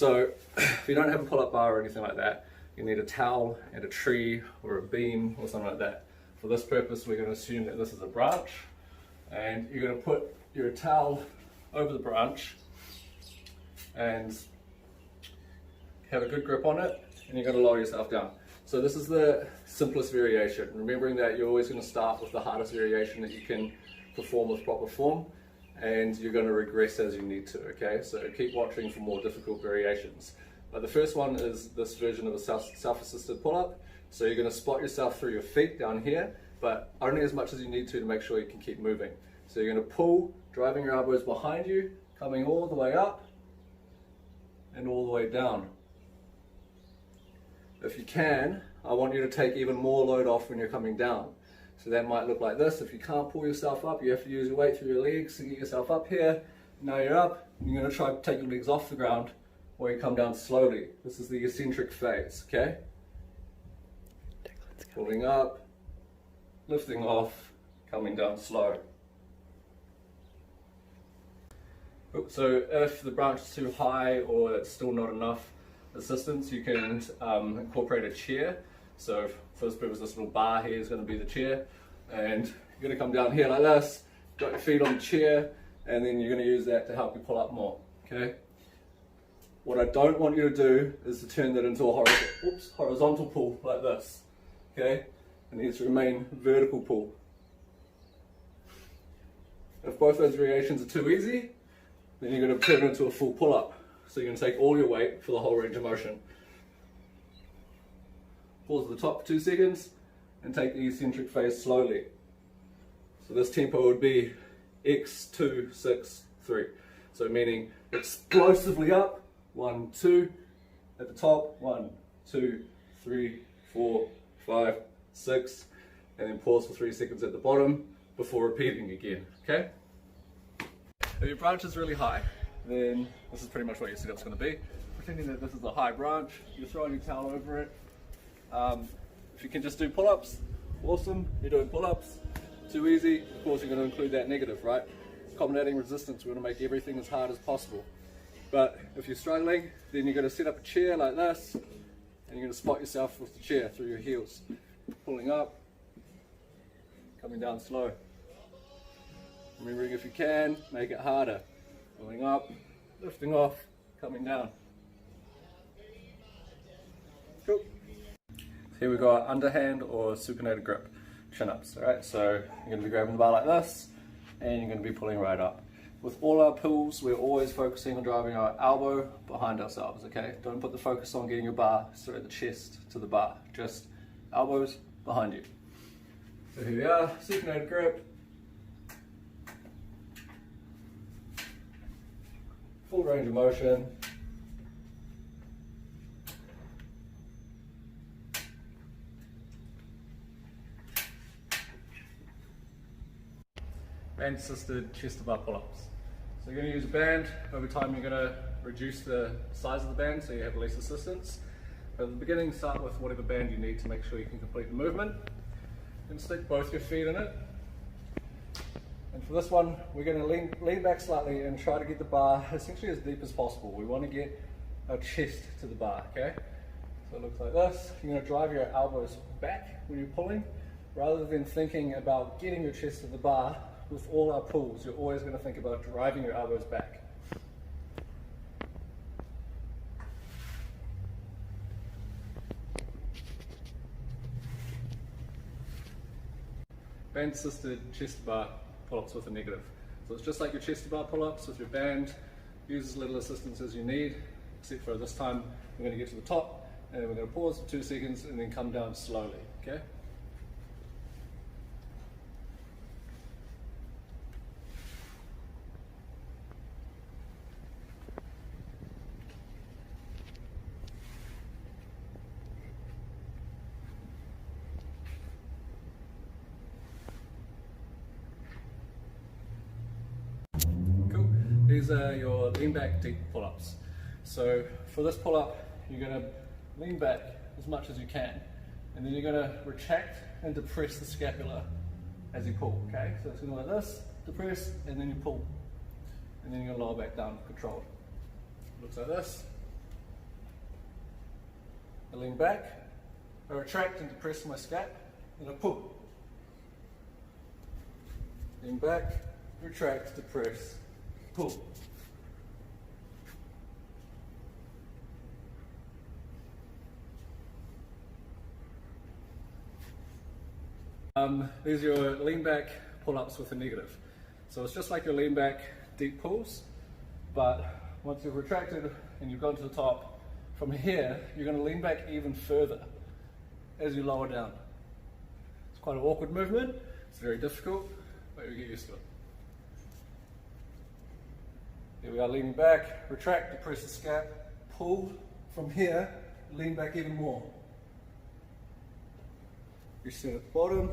So if you don't have a pull-up bar or anything like that, you need a towel and a tree or a beam or something like that. For this purpose, we're going to assume that this is a branch, and you're going to put your towel over the branch and have a good grip on it, and you're going to lower yourself down. So this is the simplest variation, remembering that you're always going to start with the hardest variation that you can perform with proper form, and you're going to regress as you need to, okay? So keep watching for more difficult variations. But the first one is this version of a self-assisted pull-up. So you're going to spot yourself through your feet down here, but only as much as you need to make sure you can keep moving. So you're going to pull, driving your elbows behind you, coming all the way up and all the way down. If you can, I want you to take even more load off when you're coming down. So that might look like this. If you can't pull yourself up, you have to use your weight through your legs to get yourself up here. Now you're up, and you're going to try to take your legs off the ground while you come down slowly. This is the eccentric phase, okay? Pulling up, lifting off, coming down slow. So if the branch is too high or it's still not enough assistance, you can incorporate a chair. So for this purpose, this little bar here is going to be the chair, and you're going to come down here like this, got your feet on the chair, and then you're going to use that to help you pull up more, okay? What I don't want you to do is to turn that into a horizontal pull like this, okay? It needs to remain vertical pull. If both those variations are too easy, then you're going to turn it into a full pull-up. So you're going to take all your weight for the whole range of motion. Pause at the top for 2 seconds and take the eccentric phase slowly. So this tempo would be X2, 6, 3. So meaning explosively up, 1, 2, at the top, 1, 2, 3, 4, 5, 6, and then pause for 3 seconds at the bottom before repeating again, okay? If your branch is really high, then this is pretty much what your setup's going to be. Pretending that this is a high branch, you're throwing your towel over it. If you can just do pull-ups, awesome, you're doing pull-ups. Too easy, of course you're going to include that negative, right? Accommodating resistance, we're going to make everything as hard as possible. But if you're struggling, then you're going to set up a chair like this, and you're going to spot yourself with the chair through your heels. Pulling up, coming down slow. Remembering, if you can, make it harder. Pulling up, lifting off, coming down. Cool. Here we got underhand or supinated grip chin-ups. Alright, so you're going to be grabbing the bar like this, and you're going to be pulling right up. With all our pulls, we're always focusing on driving our elbow behind ourselves, okay? Don't put the focus on getting your bar straight at the chest to the bar, just elbows behind you. So here we are, supinated grip. Full range of motion. Band assisted chest to bar pull-ups. So you're going to use a band. Over time you're going to reduce the size of the band so you have less assistance. But at the beginning, start with whatever band you need to make sure you can complete the movement. And stick both your feet in it. And for this one, we're going to lean back slightly and try to get the bar essentially as deep as possible. We want to get our chest to the bar, okay? So it looks like this. You're going to drive your elbows back when you're pulling, rather than thinking about getting your chest to the bar. With all our pulls, you're always going to think about driving your elbows back. Band assisted chest bar pull-ups with a negative. So it's just like your chest bar pull-ups with your band. Use as little assistance as you need, except for this time we're going to get to the top, and then we're going to pause for 2 seconds and then come down slowly, okay? These are your lean back deep pull-ups. So for this pull-up, you're going to lean back as much as you can, and then you're going to retract and depress the scapula as you pull, okay? So it's going to go like this, depress, and then you pull. And then you're going to lower back down controlled. Looks like this. I lean back, I retract and depress my scap, and I pull. Lean back, retract, depress, pull. These are your lean back pull-ups with a negative. So it's just like your lean back deep pulls, but once you've retracted and you've gone to the top, from here you're going to lean back even further as you lower down. It's quite an awkward movement, it's very difficult, but you get used to it. Here we are, leaning back, retract, depress the scap, pull. From here, lean back even more. You sit at the bottom,